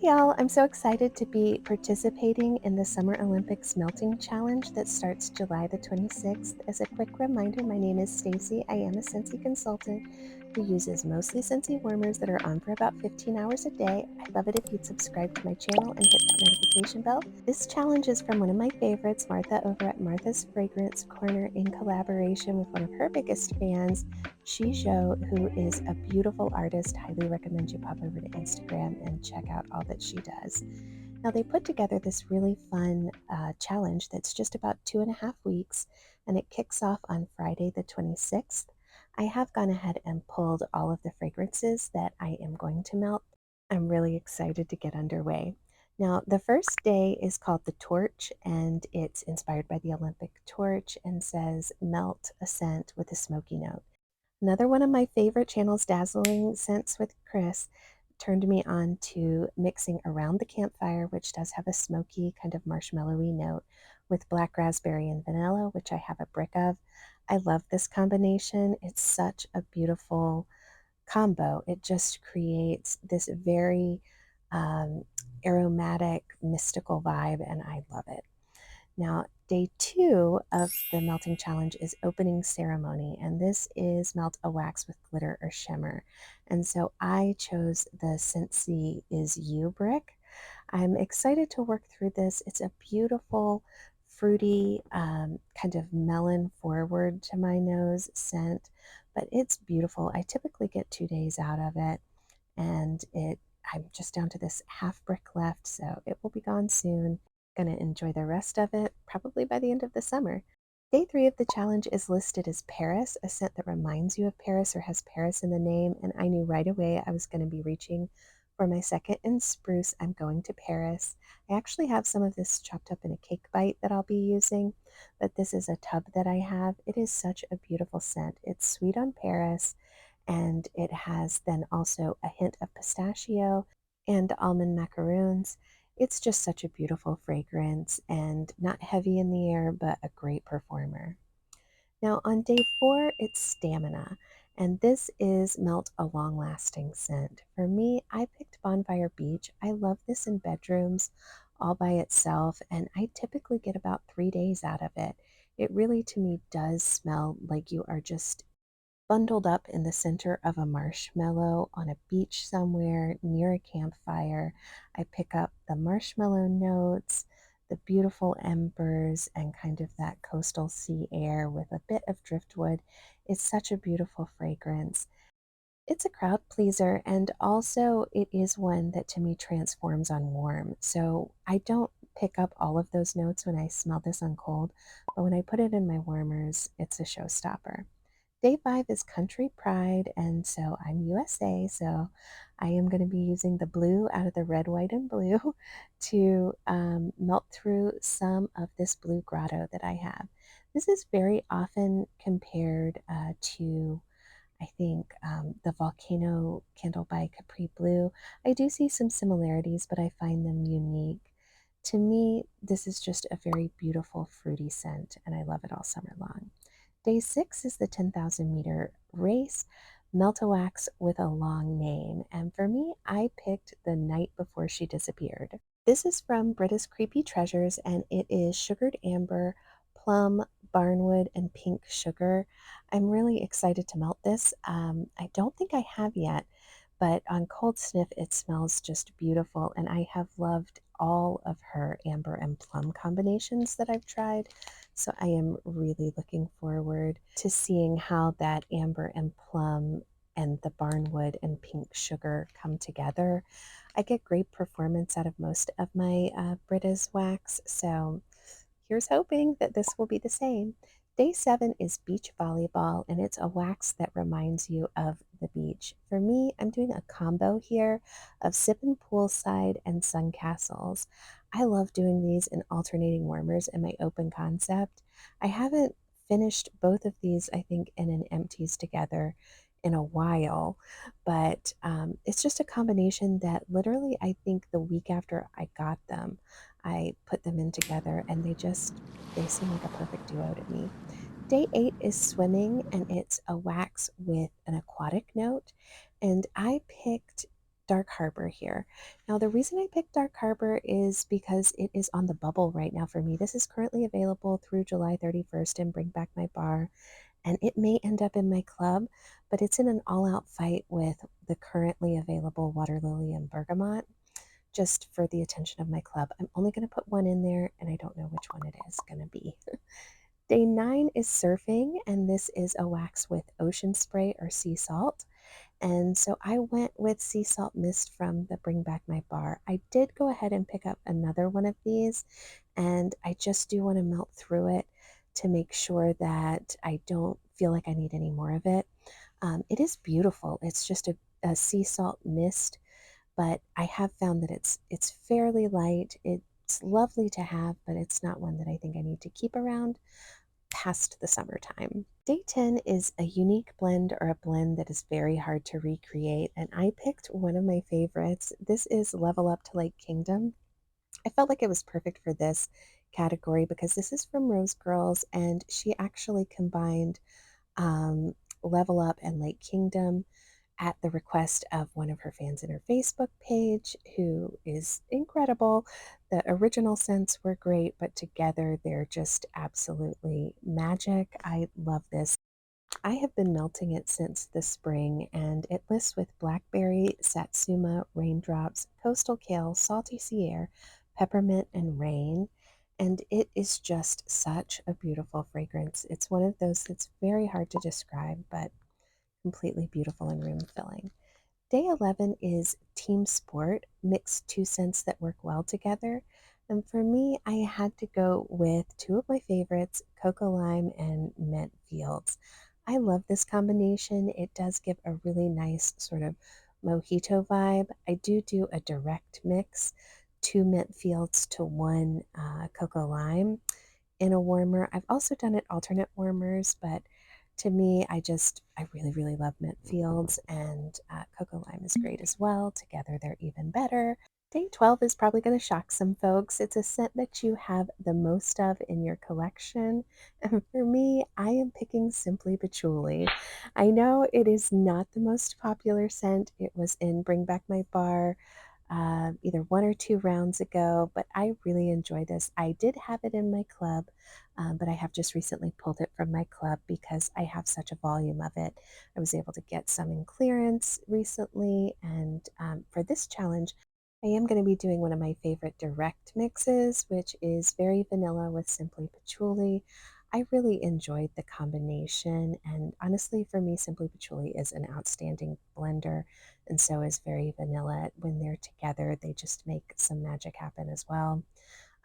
Y'all, I'm so excited to be participating in the Summer Olympics Melting Challenge that starts July the 26th. As a quick reminder, my name is Stacy. I am a Scentsy consultant who uses mostly Scentsy Warmers that are on for about 15 hours a day. I'd love it if you'd subscribe to my channel and hit that notification bell. This challenge is from one of my favorites, Martha, over at Martha's Fragrance Corner, in collaboration with one of her biggest fans, Shijo, who is a beautiful artist. Highly recommend you pop over to Instagram and check out all that she does. Now, they put together this really fun challenge that's just about 2.5 weeks, and it kicks off on Friday the 26th. I have gone ahead and pulled all of the fragrances that I am going to melt. I'm really excited to get underway. Now, the first day is called the Torch, and it's inspired by the Olympic torch and says, melt a scent with a smoky note. Another one of my favorite channels, Dazzling Scents with Chris, turned me on to mixing Around the Campfire, which does have a smoky kind of marshmallowy note, with black raspberry and vanilla, which I have a brick of. I love this combination. It's such a beautiful combo. It just creates this very um, aromatic, mystical vibe, and I love it. Now, day 2 of the melting challenge is opening ceremony, and this is melt a wax with glitter or shimmer. And so I chose the Scentsy Is You brick. I'm excited to work through this. It's a beautiful, fruity, kind of melon forward to my nose scent, but it's beautiful. I typically get 2 days out of it, and I'm just down to this half brick left, so it will be gone soon. Gonna enjoy the rest of it probably by the end of the summer. Day 3 of the challenge is listed as Paris, a scent that reminds you of Paris or has Paris in the name, and I knew right away I was going to be reaching for my second in spruce. I'm going to Paris. I actually have some of this chopped up in a cake bite that I'll be using, but this is a tub that I have. It is such a beautiful scent. It's sweet on Paris, and it has then also a hint of pistachio and almond macaroons. It's just such a beautiful fragrance and not heavy in the air, but a great performer. Now, on day 4, it's Stamina, and this is melt a long lasting scent. For me, I picked Bonfire Beach. I love this in bedrooms all by itself, and I typically get about 3 days out of it. It really, to me, does smell like you are just bundled up in the center of a marshmallow on a beach somewhere near a campfire. I pick up the marshmallow notes, the beautiful embers, and kind of that coastal sea air with a bit of driftwood. It's such a beautiful fragrance. It's a crowd pleaser, and also it is one that to me transforms on warm. So I don't pick up all of those notes when I smell this on cold, but when I put it in my warmers, it's a showstopper. Day 5 is Country Pride, and so I'm USA, so I am going to be using the blue out of the red, white, and blue to melt through some of this blue grotto that I have. This is very often compared to, I think, the Volcano Candle by Capri Blue. I do see some similarities, but I find them unique. To me, this is just a very beautiful fruity scent, and I love it all summer long. Day 6 is the 10,000-meter race, Melt a Wax with a Long Name. And for me, I picked The Night Before She Disappeared. This is from Brita's Creepy Treasures, and it is sugared amber, plum, barnwood, and pink sugar. I'm really excited to melt this. I don't think I have yet, but on cold sniff, it smells just beautiful. And I have loved all of her amber and plum combinations that I've tried. So I am really looking forward to seeing how that amber and plum and the barnwood and pink sugar come together. I get great performance out of most of my Brita's wax, so here's hoping that this will be the same. Day 7 is Beach Volleyball, and it's a wax that reminds you of the beach. For me, I'm doing a combo here of Sippin' Poolside and Sun Castles. I love doing these in alternating warmers in my open concept. I haven't finished both of these, I think, in an empties together in a while, but it's just a combination that literally I think the week after I got them, I put them in together, and they seem like a perfect duo to me. Day 8 is Swimming, and it's a wax with an aquatic note, and I picked Dark Harbor here. Now, the reason I picked Dark Harbor is because it is on the bubble right now for me. This is currently available through July 31st in Bring Back My Bar, and it may end up in my club, but it's in an all out fight with the currently available Water Lily and Bergamot just for the attention of my club. I'm only going to put one in there, and I don't know which one it is going to be. Day 9 is surfing, and this is a wax with ocean spray or sea salt. And so I went with sea salt mist from the Bring Back My Bar. I did go ahead and pick up another one of these, and I just do want to melt through it to make sure that I don't feel like I need any more of it. It is beautiful. It's just a sea salt mist, but I have found that it's fairly light. It's lovely to have, but it's not one that I think I need to keep around past the summertime. Day 10 is a unique blend or a blend that is very hard to recreate, and I picked one of my favorites. This is Level Up to Lake Kingdom. I felt like it was perfect for this category because this is from Rose Girls, and she actually combined um, Level Up and Lake Kingdom at the request of one of her fans in her Facebook page, who is incredible. The original scents were great, but together they're just absolutely magic. I love this. I have been melting it since the spring, and it lists with blackberry, satsuma, raindrops, coastal kale, salty sea air, peppermint, and rain. And it is just such a beautiful fragrance. It's one of those that's very hard to describe, but completely beautiful and room filling. Day 11 is team sport, mixed two scents that work well together. And for me, I had to go with two of my favorites, Cocoa Lime and Mint Fields. I love this combination. It does give a really nice sort of mojito vibe. I do a direct mix, two Mint Fields to one Cocoa Lime in a warmer. I've also done it alternate warmers, but to me, I really, really love mint fields, and cocoa lime is great as well. Together, they're even better. Day 12 is probably going to shock some folks. It's a scent that you have the most of in your collection. And for me, I am picking Simply Patchouli. I know it is not the most popular scent. It was in Bring Back My Bar either 1 or 2 rounds ago, but I really enjoy this. I did have it in my club, but I have just recently pulled it from my club because I have such a volume of it. I was able to get some in clearance recently, and for this challenge, I am going to be doing one of my favorite direct mixes, which is very vanilla with Simply Patchouli. I really enjoyed the combination, and honestly, for me, Simply Patchouli is an outstanding blender, and so is very vanilla. When they're together, they just make some magic happen as well.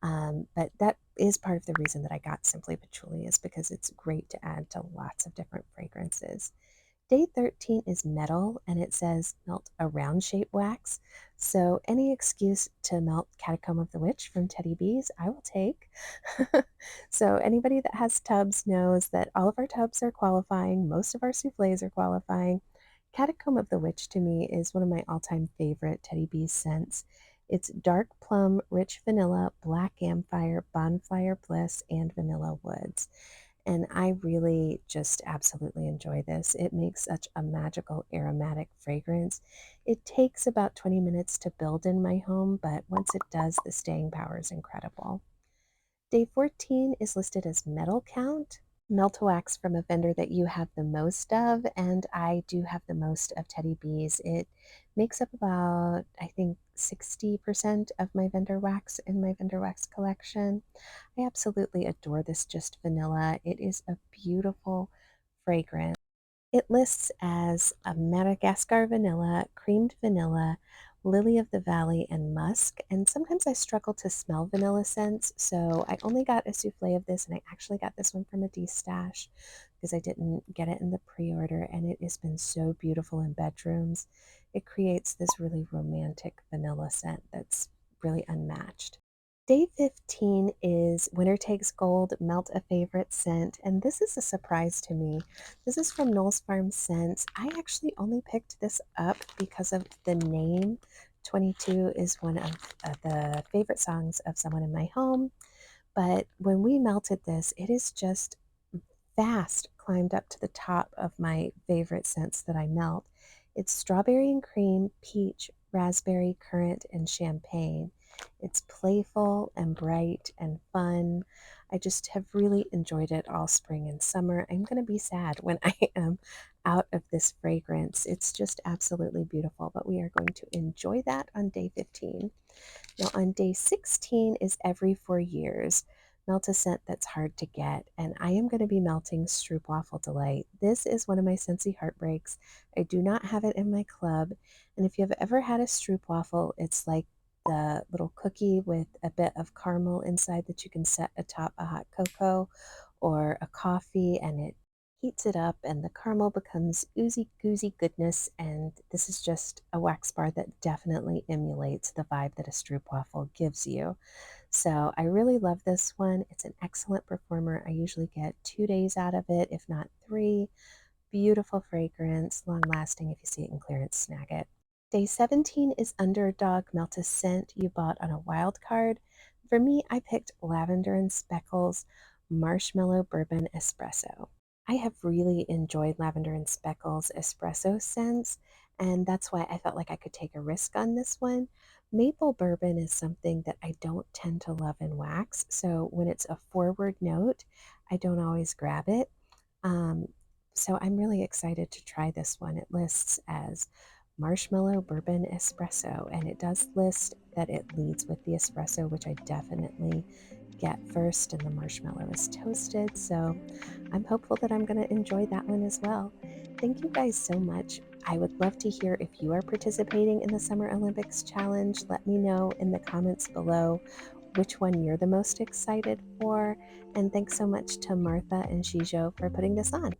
But that is part of the reason that I got Simply Patchouli is because it's great to add to lots of different fragrances. Day 13 is metal, and it says melt a round shape wax. So any excuse to melt Catacomb of the Witch from Teddy Bees, I will take. So anybody that has tubs knows that all of our tubs are qualifying. Most of our souffles are qualifying. Catacomb of the Witch to me is one of my all-time favorite Teddy Bees scents. It's dark plum, rich vanilla, black amphire, bonfire bliss, and vanilla woods. And I really just absolutely enjoy this. It makes such a magical aromatic fragrance. It takes about 20 minutes to build in my home, but once it does, the staying power is incredible. Day 14 is listed as metal count. Melt wax from a vendor that you have the most of, and I do have the most of Teddy Bees. It makes up about, I think, 60% of my vendor wax in my vendor wax collection. I absolutely adore this just vanilla. It is a beautiful fragrance. It lists as a Madagascar vanilla, creamed vanilla, lily of the valley, and musk. And sometimes I struggle to smell vanilla scents, so I only got a souffle of this, and I actually got this one from a D-stash because I didn't get it in the pre-order, and it has been so beautiful in bedrooms. It creates this really romantic vanilla scent that's really unmatched. Day 15 is Winter Takes Gold, Melt a Favorite Scent, and this is a surprise to me. This is from Knowles Farm Scents. I actually only picked this up because of the name. 22 is one of the favorite songs of someone in my home, but when we melted this, it is just fast climbed up to the top of my favorite scents that I melt. It's strawberry and cream, peach, raspberry, currant, and champagne. It's playful and bright and fun. I just have really enjoyed it all spring and summer. I'm going to be sad when I am out of this fragrance. It's just absolutely beautiful, but we are going to enjoy that on day 15. Now, on day 16 is every 4 years. Melt a scent that's hard to get, and I am going to be melting Stroopwafel Delight. This is one of my Scentsy heartbreaks. I do not have it in my club, and if you've ever had a Stroopwafel, it's like the little cookie with a bit of caramel inside that you can set atop a hot cocoa or a coffee, and it heats it up, and the caramel becomes oozy goozy goodness. And this is just a wax bar that definitely emulates the vibe that a stroopwafel gives you. So I really love this one. It's an excellent performer. I usually get 2 days out of it, if not three. Beautiful fragrance, long lasting. If you see it in clearance, snag it. Day 17 is Underdog Melt a Scent you bought on a wild card. For me, I picked Lavender and Speckles Marshmallow Bourbon Espresso. I have really enjoyed Lavender and Speckles espresso scents, and that's why I felt like I could take a risk on this one. Maple bourbon is something that I don't tend to love in wax, so when it's a forward note, I don't always grab it. Um, so I'm really excited to try this one. It lists as marshmallow bourbon espresso, and it does list that it leads with the espresso, which I definitely get first, and the marshmallow is toasted. So I'm hopeful that I'm going to enjoy that one as well. Thank you guys so much. I would love to hear if you are participating in the Summer Olympics Challenge. Let me know in the comments below which one you're the most excited for. And thanks so much to Martha and Shijo for putting this on.